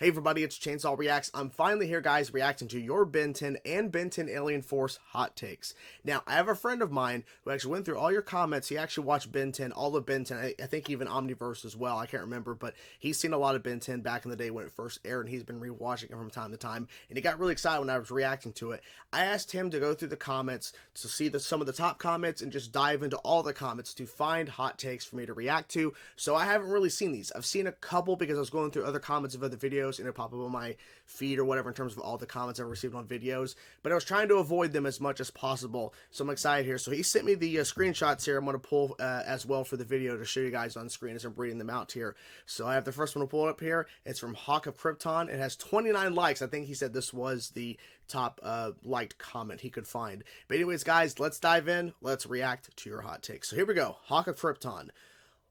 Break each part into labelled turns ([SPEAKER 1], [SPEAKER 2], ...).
[SPEAKER 1] Hey everybody, it's Chainsaw Reacts. I'm finally here, guys, reacting to your Ben 10 and Ben 10 Alien Force hot takes. Now, I have a friend of mine who actually went through all your comments. He actually watched Ben 10, all of Ben 10. I think even Omniverse as well. I can't remember, but he's seen a lot of Ben 10 back in the day when it first aired, and he's been rewatching it from time to time. And he got really excited when I was reacting to it. I asked him to go through the comments to see some of the top comments and just dive into all the comments to find hot takes for me to react to. So I haven't really seen these. I've seen a couple because I was going through other comments of other videos and it popped up on my feed or whatever in terms of all the comments I've received on videos, but I was trying to avoid them as much as possible, so I'm excited here. So he sent me the screenshots here. I'm going to pull as well for the video to show you guys on screen as I'm reading them out here. So I have the first one to pull up here. It's from Hawk of Krypton. It has 29 likes. I think he said this was the top liked comment he could find. But anyways, guys, let's dive in. Let's react to your hot takes. So here we go. Hawk of Krypton.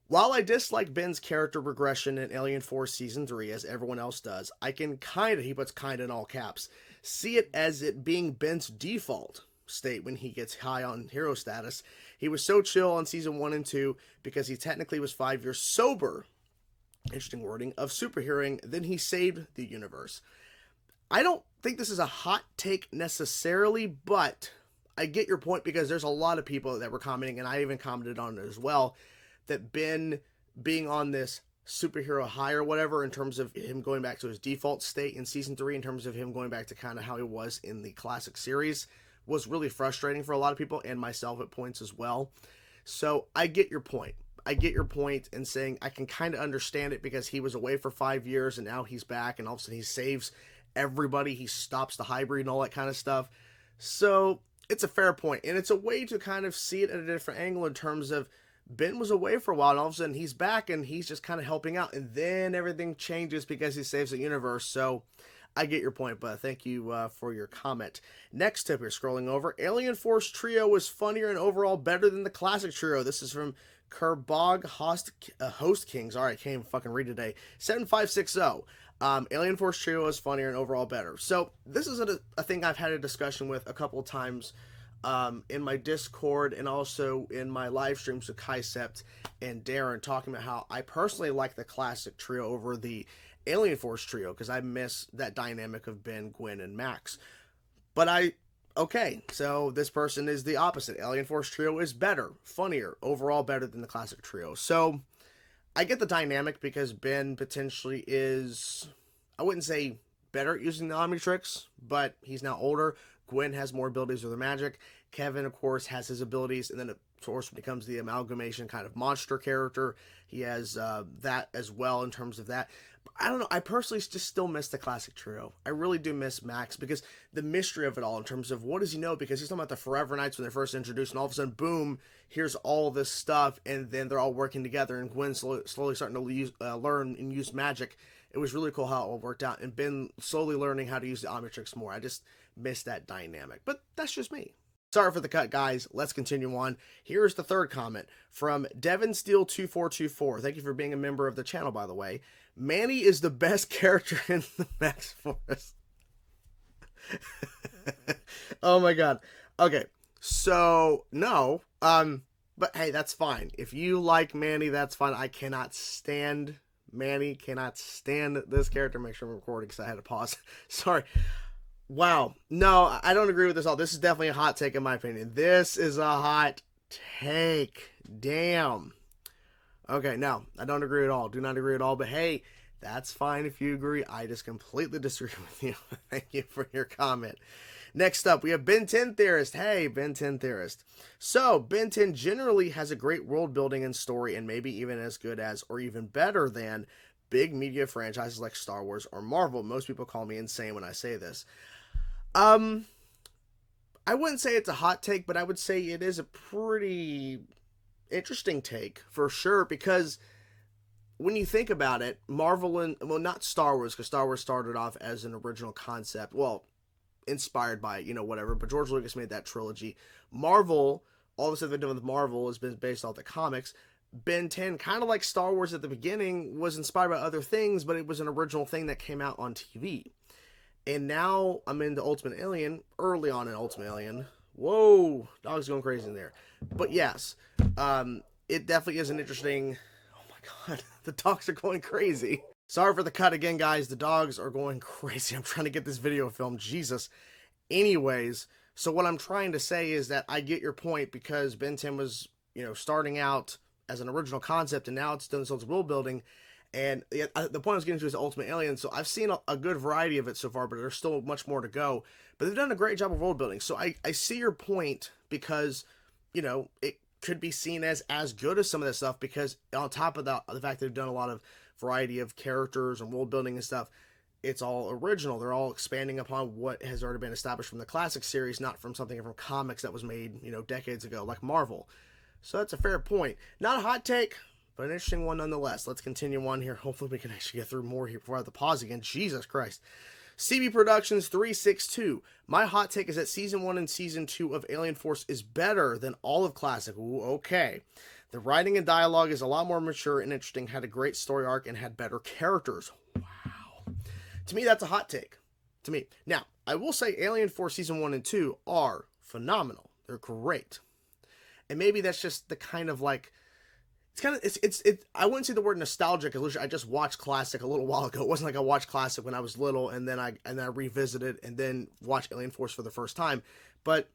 [SPEAKER 1] While I dislike Ben's character regression in Alien Force Season 3, as everyone else does, I can kinda, he puts kinda in all caps, see it as it being Ben's default state when he gets high on hero status. He was so chill on Season 1 and 2 because he technically was 5 years sober, interesting wording, of superheroing, then he saved the universe. I don't think this is a hot take necessarily, but I get your point because there's a lot of people that were commenting, and I even commented on it as well, that Ben being on this superhero high or whatever in terms of him going back to his default state in Season 3, in terms of him going back to kind of how he was in the classic series, was really frustrating for a lot of people, and myself at points as well. So I get your point. I get your point in saying I can kind of understand it because he was away for 5 years and now he's back and all of a sudden he saves everybody. He stops the hybrid and all that kind of stuff. So it's a fair point, and it's a way to kind of see it at a different angle in terms of Ben was away for a while, and all of a sudden he's back, and he's just kind of helping out, and then everything changes because he saves the universe. So I get your point, but thank you for your comment. Next tip, you're scrolling over. Alien Force Trio was funnier and overall better than the classic trio. This is from Kerbog Host Kings. All right, can't even fucking read today. 7560. Alien Force Trio is funnier and overall better. So this is a thing I've had a discussion with a couple of times in my Discord and also in my live streams with Kaisept and Darren, talking about how I personally like the classic trio over the Alien Force trio because I miss that dynamic of Ben, Gwen, and Max. But okay, so this person is the opposite. Alien Force trio is better, funnier, overall better than the classic trio. So I get the dynamic because Ben potentially is, I wouldn't say better at using the Omnitrix, but he's now older. Gwen has more abilities with her magic. Kevin, of course, has his abilities, and then, of course, becomes the amalgamation kind of monster character. He has that as well in terms of that. But I don't know. I personally just still miss the classic trio. I really do miss Max because the mystery of it all in terms of what does he know? Because he's talking about the Forever Knights when they're first introduced, and all of a sudden, boom, here's all this stuff, and then they're all working together, and Gwen slowly starting to learn and use magic. It was really cool how it all worked out, and Ben slowly learning how to use the Omnitrix more. I just miss that dynamic, but that's just me. Sorry for the cut, guys. Let's continue on. Here's the third comment from Devin Steele 2424. Thank you for being a member of the channel, by the way. Manny is the best character in the Max Force. Oh my god. Okay, so no, but hey, that's fine. If you like Manny, that's fine. I cannot stand Manny. Cannot stand this character. Make sure I'm recording because I had to pause. Sorry. Wow. No, I don't agree with this all. This is definitely a hot take in my opinion. This is a hot take. Damn. Okay, no, I don't agree at all. Do not agree at all. But hey, that's fine if you agree. I just completely disagree with you. Thank you for your comment. Next up, we have Ben 10 Theorist. Hey, Ben 10 Theorist. So, Ben 10 generally has a great world building and story, and maybe even as good as, or even better than, big media franchises like Star Wars or Marvel. Most people call me insane when I say this. I wouldn't say it's a hot take, but I would say it is a pretty interesting take for sure, because when you think about it, Marvel and, well, not Star Wars, because Star Wars started off as an original concept, well, inspired by, you know, whatever, but George Lucas made that trilogy. Marvel, all the stuff they've done with Marvel has been based off the comics. Ben 10, kind of like Star Wars at the beginning, was inspired by other things, but it was an original thing that came out on TV. And now I'm into Ultimate Alien, early on in Ultimate Alien. Whoa, dog's going crazy in there. But yes, it definitely is an interesting... Oh my god, the dogs are going crazy. Sorry for the cut again, guys. The dogs are going crazy. I'm trying to get this video filmed. Jesus. Anyways, so what I'm trying to say is that I get your point because Ben 10 was, starting out as an original concept and now it's done its world building. And the point I was getting to is Ultimate Alien. So I've seen a good variety of it so far, but there's still much more to go. But they've done a great job of world building. So I see your point because, it could be seen as good as some of this stuff because on top of the fact that they've done a lot of variety of characters and world building and stuff, it's all original. They're all expanding upon what has already been established from the classic series, not from something from comics that was made, decades ago, like Marvel. So that's a fair point. Not a hot take, but an interesting one nonetheless. Let's continue on here. Hopefully we can actually get through more here before I have to pause again. Jesus Christ. CB Productions 362. My hot take is that Season 1 and Season 2 of Alien Force is better than all of Classic. Ooh, okay. The writing and dialogue is a lot more mature and interesting, had a great story arc, and had better characters. Wow. To me, that's a hot take. To me. Now, I will say Alien Force Season 1 and 2 are phenomenal. They're great. And maybe that's just the kind of like, I wouldn't say the word nostalgic because I just watched Classic a little while ago. It wasn't like I watched Classic when I was little and then I revisited and then watched Alien Force for the first time. But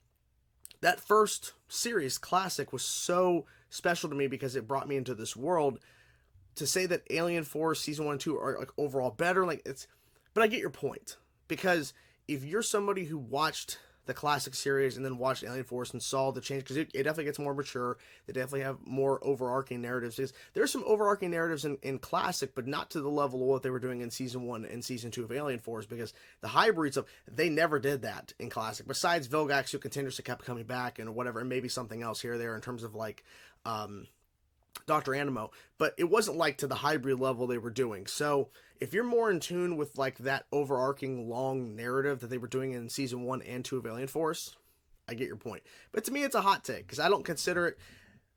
[SPEAKER 1] that first series, Classic, was so special to me because it brought me into this world. To say that Alien Force Season 1 and 2 are like overall better, but I get your point. Because if you're somebody who watched the classic series and then watched Alien Force and saw the change, because it definitely gets more mature, they definitely have more overarching narratives. Because there's some overarching narratives in classic, but not to the level of what they were doing in Season 1 and Season 2 of Alien Force, because the hybrid stuff, they never did that in classic. Besides Vilgax, who continuously kept coming back and whatever, and maybe something else here or there in terms of like Dr. Animo, but it wasn't like to the hybrid level they were doing. So if you're more in tune with like that overarching long narrative that they were doing in Season 1 and 2 of Alien Force, I get your point. But to me, it's a hot take because I don't consider it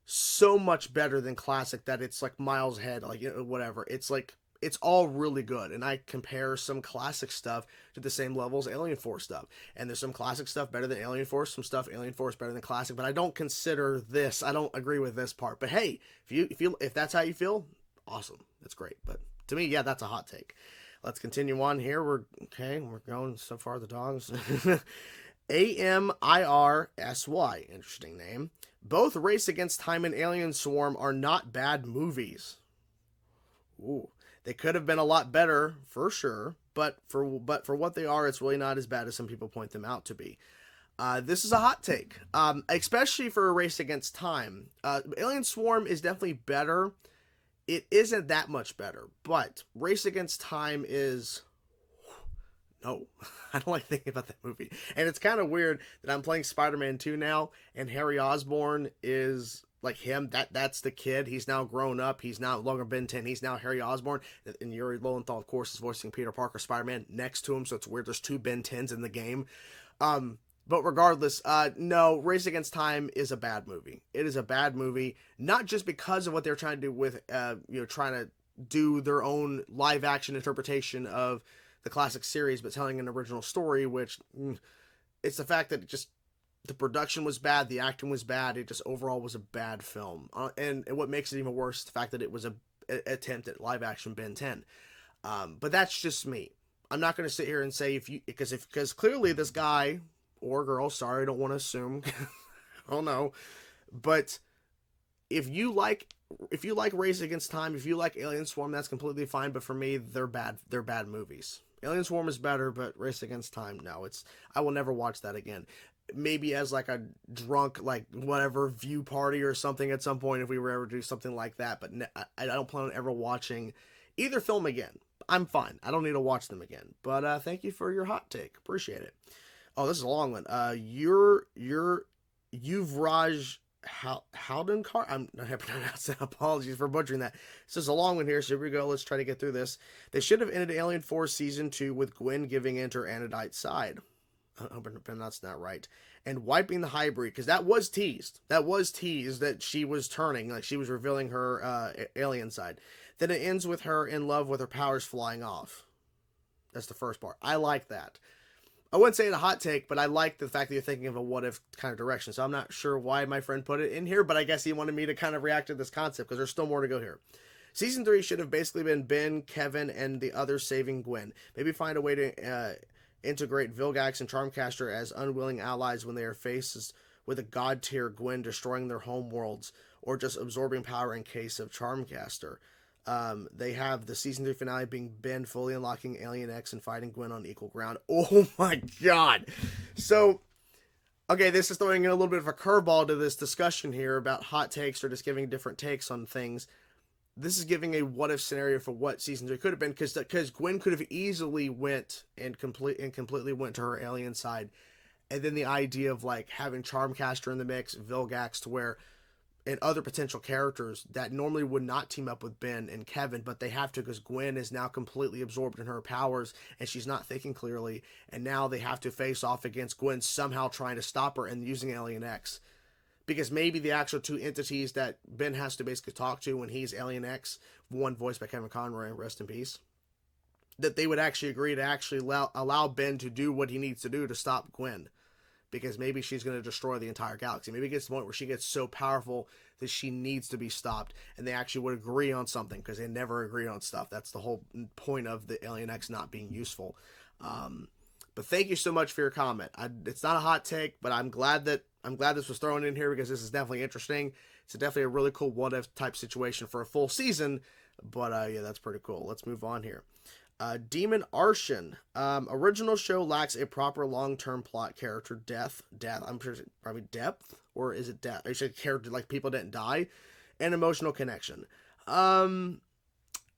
[SPEAKER 1] so much better than classic that it's like miles ahead, like whatever. It's like, it's all really good, and I compare some classic stuff to the same level as Alien Force stuff. And there's some classic stuff better than Alien Force, some stuff Alien Force better than classic, but I don't consider this. I don't agree with this part. But hey, if that's how you feel, awesome. That's great. But to me, yeah, that's a hot take. Let's continue on here. We're going so far, the dogs. AMIRSY, interesting name. Both Race Against Time and Alien Swarm are not bad movies. Ooh. They could have been a lot better, for sure, but for what they are, it's really not as bad as some people point them out to be. This is a hot take, especially for a Race Against Time. Alien Swarm is definitely better. It isn't that much better, but Race Against Time is... No, I don't like thinking about that movie. And it's kind of weird that I'm playing Spider-Man 2 now, and Harry Osborn is... like him, that's the kid. He's now grown up. He's no longer Ben 10. He's now Harry Osborn. And Yuri Lowenthal, of course, is voicing Peter Parker, Spider-Man, next to him. So it's weird. There's two Ben 10s in the game. But regardless, no, Race Against Time is a bad movie. It is a bad movie, not just because of what they're trying to do with, trying to do their own live action interpretation of the classic series, but telling an original story, which it's the fact that the production was bad, the acting was bad, it just overall was a bad film. And what makes it even worse is the fact that it was an attempt at live action Ben 10. But that's just me. I'm not going to sit here and say because clearly this guy or girl, sorry, I don't want to assume, I don't know, but if you like Race Against Time, if you like Alien Swarm, that's completely fine. But for me, they're bad movies. Alien Swarm is better, but Race Against Time, no, I will never watch that again. Maybe as like a drunk, like whatever view party or something at some point if we were ever to do something like that. But I don't plan on ever watching either film again. I'm fine. I don't need to watch them again. But thank you for your hot take. Appreciate it. Oh, this is a long one. Yuvraj Haldenkar. I'm not happy to pronounce that. Apologies for butchering that. This is a long one here, so here we go. Let's try to get through this. They should have ended Alien Force Season 2 with Gwen giving in to her Anodite side. I hope I'm pronouncing that right. And wiping the hybrid, because that was teased. That was teased that she was turning, like she was revealing her alien side. Then it ends with her in love with her powers flying off. That's the first part. I like that. I wouldn't say it's a hot take, but I like the fact that you're thinking of a what-if kind of direction. So I'm not sure why my friend put it in here, but I guess he wanted me to kind of react to this concept, because there's still more to go here. Season 3 should have basically been Ben, Kevin, and the others saving Gwen. Maybe find a way to integrate Vilgax and Charmcaster as unwilling allies when they are faced with a god tier Gwen destroying their homeworlds or just absorbing power in case of Charmcaster. They have the season 3 finale being Ben fully unlocking Alien X and fighting Gwen on equal ground. Oh my god! So, okay, this is throwing in a little bit of a curveball to this discussion here about hot takes or just giving different takes on things. This is giving a what if scenario for what season 3 could have been, because Gwen could have easily went and completely went to her alien side, and then the idea of like having Charmcaster in the mix, Vilgax, to where, and other potential characters that normally would not team up with Ben and Kevin, but they have to because Gwen is now completely absorbed in her powers and she's not thinking clearly, and now they have to face off against Gwen somehow trying to stop her and using Alien X. Because maybe the actual two entities that Ben has to basically talk to when he's Alien X, one voiced by Kevin Conroy, rest in peace, that they would actually agree to actually allow Ben to do what he needs to do to stop Gwen. Because maybe she's going to destroy the entire galaxy. Maybe it gets to the point where she gets so powerful that she needs to be stopped, and they actually would agree on something, because they never agree on stuff. That's the whole point of the Alien X not being useful. But thank you so much for your comment. It's not a hot take, but I'm glad this was thrown in here, because this is definitely interesting. It's definitely a really cool what if type situation for a full season. But yeah, that's pretty cool. Let's move on here. Demon Arshan. Original show lacks a proper long-term plot character death. I'm sure it's probably depth, or is it death? I should character like people didn't die, and emotional connection.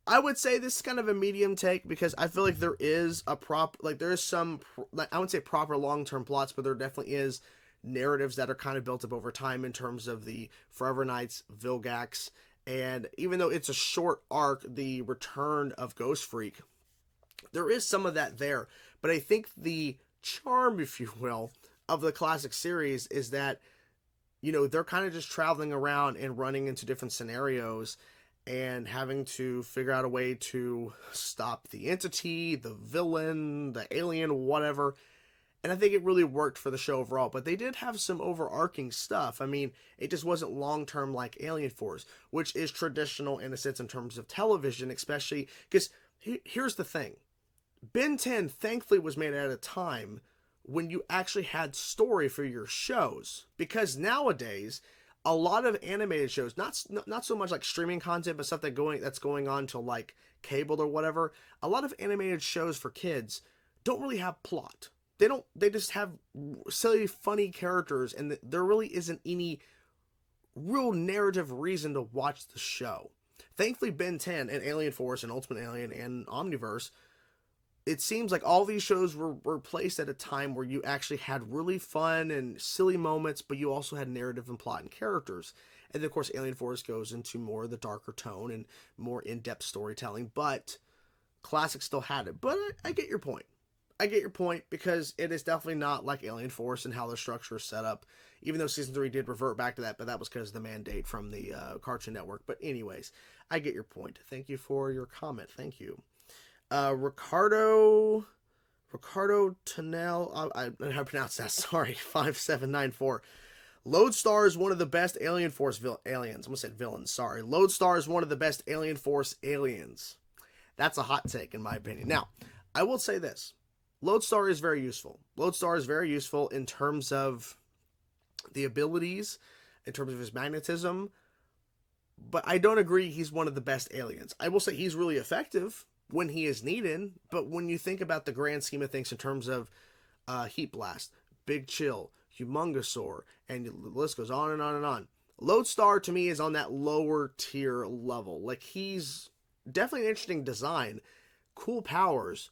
[SPEAKER 1] I would say this is kind of a medium take, because I feel like there is a there is some, I wouldn't say proper long-term plots, but there definitely is narratives that are kind of built up over time in terms of the Forever Knights, Vilgax, and even though it's a short arc, the return of Ghost Freak, there is some of that there. But I think the charm, if you will, of the classic series is that, you know, they're kind of just traveling around and running into different scenarios and having to figure out a way to stop the entity, the villain, the alien, whatever. And I think it really worked for the show overall. But they did have some overarching stuff. I mean, it just wasn't long-term like Alien Force, which is traditional in a sense in terms of television, especially because here's the thing. Ben 10 thankfully was made at a time when you actually had story for your shows. Because nowadays, a lot of animated shows, not so much like streaming content, but stuff that's going on to like cable or whatever, a lot of animated shows for kids don't really have plot. They just have silly, funny characters, and there really isn't any real narrative reason to watch the show. Thankfully, Ben 10 and Alien Force and Ultimate Alien and Omniverse, it seems like all these shows were placed at a time where you actually had really fun and silly moments, but you also had narrative and plot and characters. And then, of course, Alien Force goes into more of the darker tone and more in-depth storytelling, but Classic still had it. But I get your point. I get your point, because it is definitely not like Alien Force and how the structure is set up, even though Season 3 did revert back to that, but that was because of the mandate from the Cartoon Network. But anyways, I get your point. Thank you for your comment. Thank you. Ricardo Tunnel, I don't know how to pronounce that, sorry, 5794. Loadstar is one of the best Alien Force aliens. I almost said villains, sorry. Loadstar is one of the best Alien Force aliens. That's a hot take, in my opinion. Now, I will say this. Loadstar is very useful. Loadstar is very useful in terms of the abilities, in terms of his magnetism, but I don't agree he's one of the best aliens. I will say he's really effective when he is needed, but when you think about the grand scheme of things in terms of Heat Blast, Big Chill, Humongousaur, and the list goes on and on and on, Loadstar to me is on that lower tier level. Like, he's definitely an interesting design, cool powers,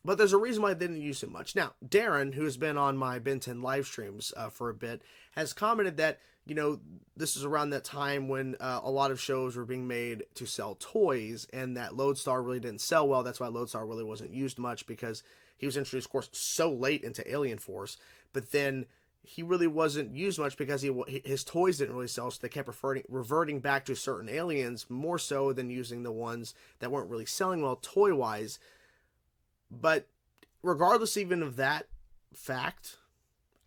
[SPEAKER 1] but there's a reason why I didn't use him much. Now, Darren, who has been on my Ben 10 live streams for a bit, has commented that, you know, this is around that time when a lot of shows were being made to sell toys, and that Loadstar really didn't sell well. That's why Loadstar really wasn't used much, because he was introduced, of course, so late into Alien Force, but then he really wasn't used much because his toys didn't really sell, so they kept reverting back to certain aliens more so than using the ones that weren't really selling well toy-wise. But regardless even of that fact,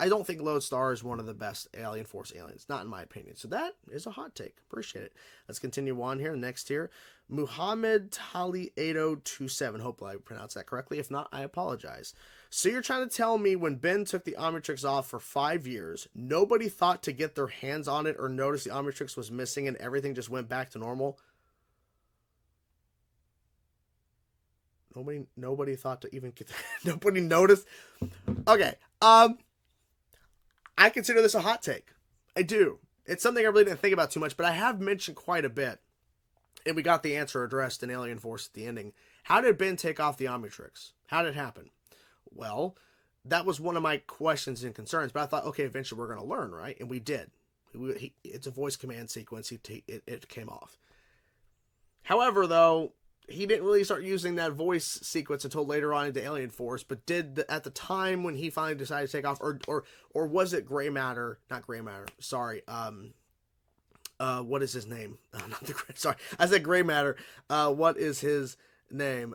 [SPEAKER 1] I don't think Loadstar is one of the best Alien Force aliens, not in my opinion. So that is a hot take. Appreciate it. Let's continue on here. Next here, Muhammad Tali 8027. Hopefully I pronounced that correctly. If not, I apologize. So you're trying to tell me when Ben took the Omnitrix off for 5 years, nobody thought to get their hands on it or notice the Omnitrix was missing and everything just went back to normal? Nobody thought to even get nobody noticed. Okay. I consider this a hot take. I do. It's something I really didn't think about too much, but I have mentioned quite a bit. And we got the answer addressed in Alien Force at the ending. How did Ben take off the Omnitrix? How did it happen? Well, that was one of my questions and concerns, but I thought, okay, eventually we're going to learn, right? And we did. It's a voice command sequence. It came off. However, though, he didn't really start using that voice sequence until later on into Alien Force, but at the time when he finally decided to take off, or was it Gray Matter? Not Gray Matter. Sorry. What is his name? Not the Gray. Sorry, I said Gray Matter. What is his name?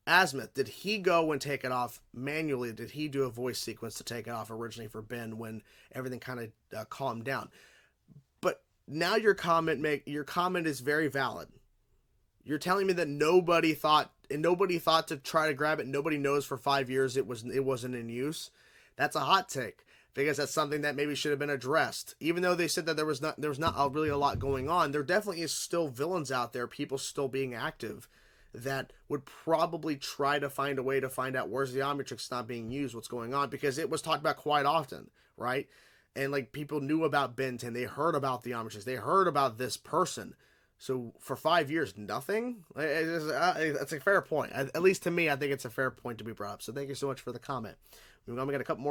[SPEAKER 1] Azimuth. Did he go and take it off manually? Did he do a voice sequence to take it off originally for Ben when everything kind of calmed down? But now your comment is very valid. You're telling me that nobody thought to try to grab it. Nobody knows for 5 years it wasn't in use. That's a hot take because that's something that maybe should have been addressed. Even though they said that there was not really a lot going on, there definitely is still villains out there, people still being active, that would probably try to find a way to find out where's the Omnitrix not being used, what's going on, because it was talked about quite often, right? And like people knew about Ben 10, they heard about the Omnitrix, they heard about this person. So for 5 years, nothing? That's a fair point. At least to me, I think it's a fair point to be brought up. So thank you so much for the comment. We got a couple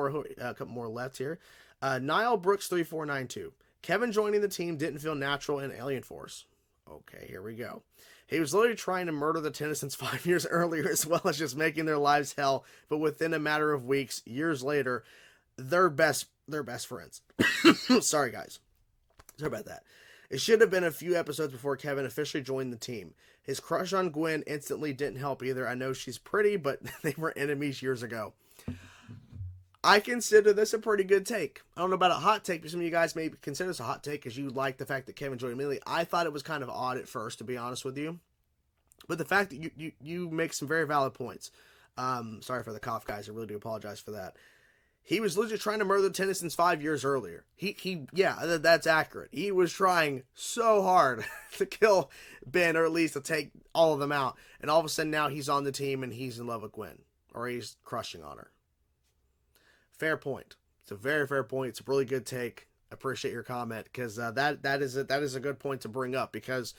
[SPEAKER 1] more left here. Niall Brooks 3492. Kevin joining the team didn't feel natural in Alien Force. Okay, here we go. He was literally trying to murder the Tennysons 5 years earlier, as well as just making their lives hell. But within a matter of weeks, years later, they're best friends. Sorry, guys. Sorry about that. It should have been a few episodes before Kevin officially joined the team. His crush on Gwen instantly didn't help either. I know she's pretty, but they were enemies years ago. I consider this a pretty good take. I don't know about a hot take, but some of you guys may consider this a hot take because you like the fact that Kevin joined immediately. I thought it was kind of odd at first, to be honest with you. But the fact that you make some very valid points. Sorry for the cough, guys. I really do apologize for that. He was literally trying to murder the Tennysons 5 years earlier. Yeah, that's accurate. He was trying so hard to kill Ben, or at least to take all of them out. And all of a sudden now he's on the team and he's in love with Gwen. Or he's crushing on her. Fair point. It's a very fair point. It's a really good take. I appreciate your comment, because that is a good point to bring up, because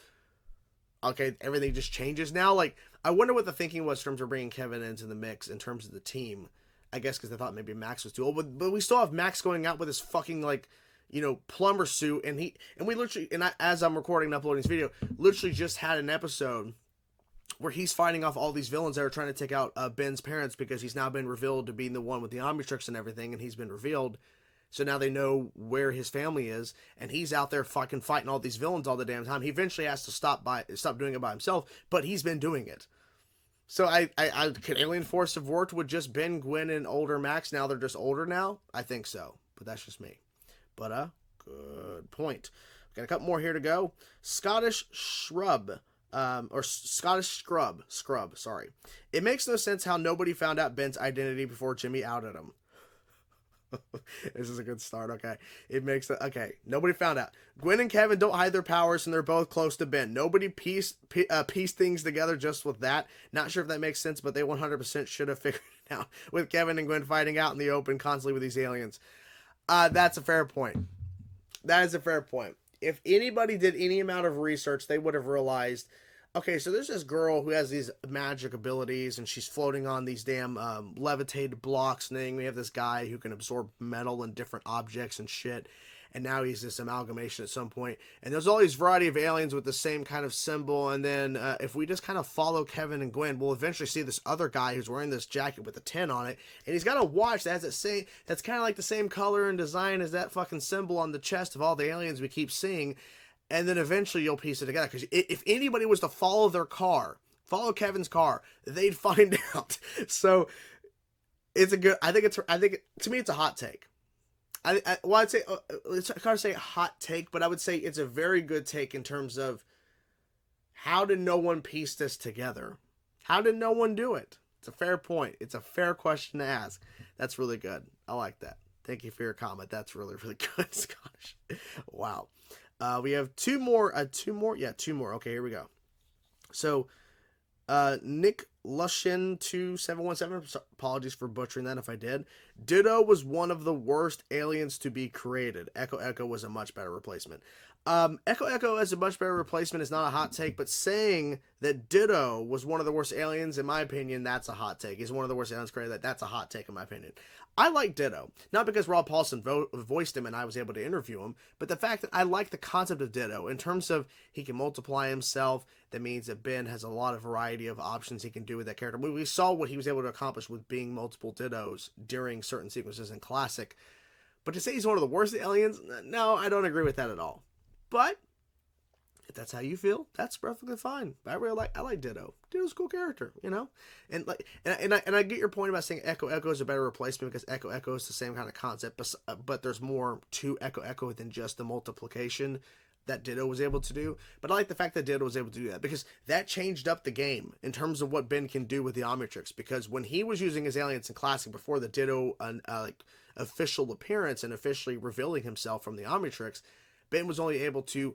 [SPEAKER 1] okay, everything just changes now. Like, I wonder what the thinking was in terms of bringing Kevin into the mix in terms of the team. I guess because they thought maybe Max was too old, but we still have Max going out with his fucking, like, plumber suit, and we literally, as I'm recording and uploading this video, literally just had an episode where he's fighting off all these villains that are trying to take out Ben's parents, because he's now been revealed to being the one with the Omnitrix and everything, and he's been revealed. So now they know where his family is, and he's out there fucking fighting all these villains all the damn time. He eventually has to stop doing it by himself, but he's been doing it. So could Alien Force have worked with just Ben, Gwen, and older Max? Now they're just older now? I think so, but that's just me. But good point. Got a couple more here to go. Scottish Scrub, sorry. It makes no sense how nobody found out Ben's identity before Jimmy outed him. This is a good start. Okay, nobody found out. Gwen and Kevin don't hide their powers, and they're both close to Ben. Nobody pieced things together just with that. Not sure if that makes sense, but they 100% should have figured it out with Kevin and Gwen fighting out in the open constantly with these aliens. That's a fair point. That is a fair point. If anybody did any amount of research, they would have realized, okay, so there's this girl who has these magic abilities, and she's floating on these damn levitated blocks thing. We have this guy who can absorb metal and different objects and shit, and now he's this amalgamation at some point. And there's all these variety of aliens with the same kind of symbol, and then if we just kind of follow Kevin and Gwen, we'll eventually see this other guy who's wearing this jacket with a 10 on it, and he's got a watch that has that's kind of like the same color and design as that fucking symbol on the chest of all the aliens we keep seeing. And then eventually you'll piece it together. Because if anybody was to follow follow Kevin's car, they'd find out. So it's a good. I think to me it's a hot take. Well, I'd say it's kind of say hot take, but I would say it's a very good take in terms of how did no one piece this together? How did no one do it? It's a fair point. It's a fair question to ask. That's really good. I like that. Thank you for your comment. That's really, really good, Scottish. Wow. We have two more. Two more. Yeah, two more. Okay, here we go. So, Nick Lushin 2717. Apologies for butchering that if I did. Ditto was one of the worst aliens to be created. Echo Echo was a much better replacement. Echo Echo as a much better replacement is not a hot take, but saying that Ditto was one of the worst aliens, in my opinion, that's a hot take. He's one of the worst aliens created. That's a hot take, in my opinion. I like Ditto, not because Rob Paulson voiced him and I was able to interview him, but the fact that I like the concept of Ditto in terms of he can multiply himself. That means that Ben has a lot of variety of options he can do with that character. We saw what he was able to accomplish with being multiple Dittos during certain sequences in Classic. But to say he's one of the worst aliens, no, I don't agree with that at all. But if that's how you feel, that's perfectly fine. I like Ditto. Ditto's a cool character, you know. And I get your point about saying Echo Echo is a better replacement because Echo Echo is the same kind of concept, but there's more to Echo Echo than just the multiplication that Ditto was able to do. But I like the fact that Ditto was able to do that because that changed up the game in terms of what Ben can do with the Omnitrix. Because when he was using his aliens in Classic before the Ditto official appearance and officially revealing himself from the Omnitrix, Ben was only able to,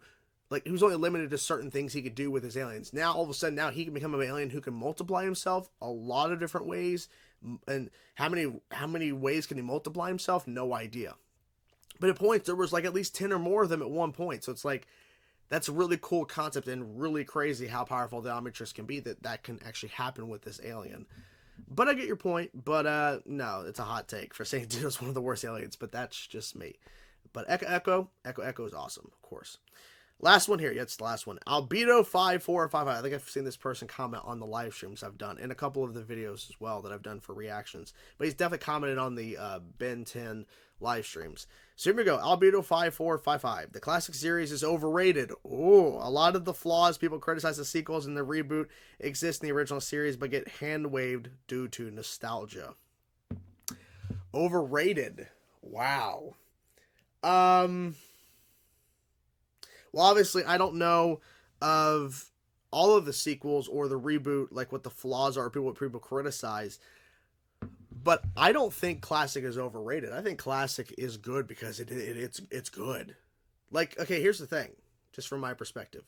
[SPEAKER 1] he was only limited to certain things he could do with his aliens. Now, all of a sudden, now he can become an alien who can multiply himself a lot of different ways. And how many ways can he multiply himself? No idea. But at points, there was at least 10 or more of them at one point. So it's that's a really cool concept and really crazy how powerful the Omnitrix can be that can actually happen with this alien. But I get your point. But no, it's a hot take for saying Ditto's one of the worst aliens. But that's just me. But Echo Echo is awesome, of course. Last one here. Yeah, it's the last one. Albedo5455. I think I've seen this person comment on the live streams I've done and a couple of the videos as well that I've done for reactions. But he's definitely commented on the Ben 10 live streams. So here we go. Albedo5455. The classic series is overrated. Oh, a lot of the flaws people criticize the sequels and the reboot exist in the original series but get hand-waved due to nostalgia. Overrated. Wow. Well, obviously, I don't know of all of the sequels or the reboot, what the flaws are, what people criticize. But I don't think Classic is overrated. I think Classic is good because it's good. Okay, here's the thing, just from my perspective.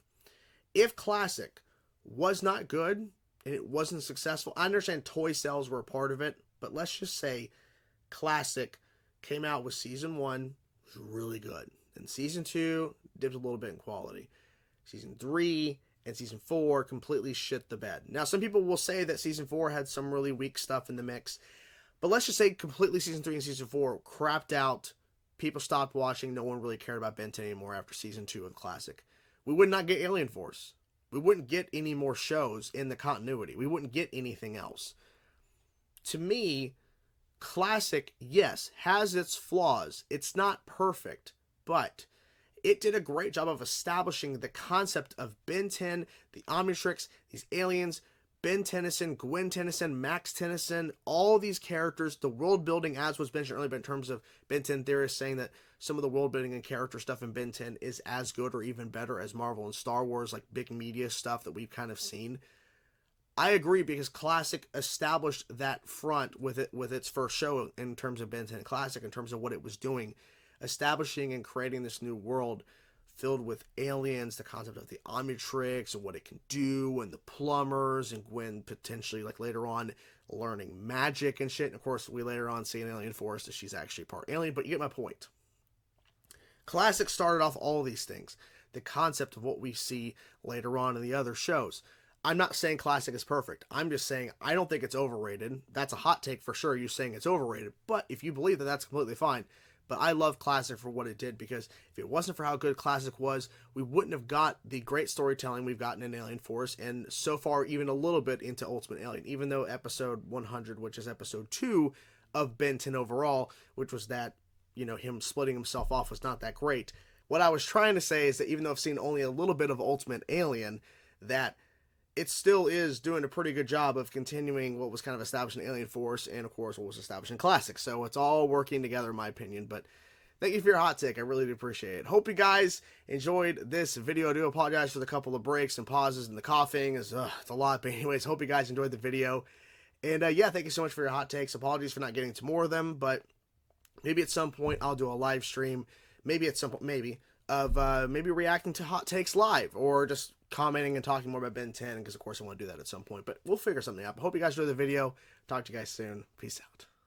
[SPEAKER 1] If Classic was not good and it wasn't successful, I understand toy sales were a part of it, but let's just say Classic came out with Season 1, was really good. And Season 2 dipped a little bit in quality. Season 3 and Season 4 completely shit the bed. Now, some people will say that Season 4 had some really weak stuff in the mix. But let's just say completely Season 3 and Season 4 crapped out. People stopped watching. No one really cared about Ben 10 anymore after Season 2 of Classic. We would not get Alien Force. We wouldn't get any more shows in the continuity. We wouldn't get anything else. To me, Classic, yes, has its flaws. It's not perfect. But it did a great job of establishing the concept of Ben 10, the Omnitrix, these aliens, Ben Tennyson, Gwen Tennyson, Max Tennyson, all these characters, the world building, as was mentioned earlier, but in terms of Ben 10 theorists saying that some of the world building and character stuff in Ben 10 is as good or even better as Marvel and Star Wars, big media stuff that we've kind of seen. I agree because Classic established that front with its first show in terms of Ben 10 Classic, in terms of what it was doing, establishing and creating this new world filled with aliens, the concept of the Omnitrix and what it can do, and the plumbers, and Gwen potentially, later on, learning magic and shit. And of course, we later on see an Alien Force that she's actually part alien, but you get my point. Classic started off all of these things. The concept of what we see later on in the other shows. I'm not saying Classic is perfect. I'm just saying I don't think it's overrated. That's a hot take for sure, you saying it's overrated. But if you believe that, that's completely fine. But I love Classic for what it did, because if it wasn't for how good Classic was, we wouldn't have got the great storytelling we've gotten in Alien Force, and so far even a little bit into Ultimate Alien, even though episode 100, which is episode 2 of Ben 10 overall, which was that, him splitting himself off, was not that great. What I was trying to say is that even though I've seen only a little bit of Ultimate Alien, that it still is doing a pretty good job of continuing what was kind of established in Alien Force and, of course, what was established in Classic. So it's all working together, in my opinion. But thank you for your hot take. I really do appreciate it. Hope you guys enjoyed this video. I do apologize for the couple of breaks and pauses and the coughing. It's a lot. But anyways, hope you guys enjoyed the video. And yeah, thank you so much for your hot takes. Apologies for not getting to more of them, but maybe at some point I'll do a live stream. Maybe at some point, maybe reacting to hot takes live, or just commenting and talking more about Ben 10, because of course I want to do that at some point. But we'll figure something out. I hope you guys enjoyed the video. Talk to you guys soon. Peace out.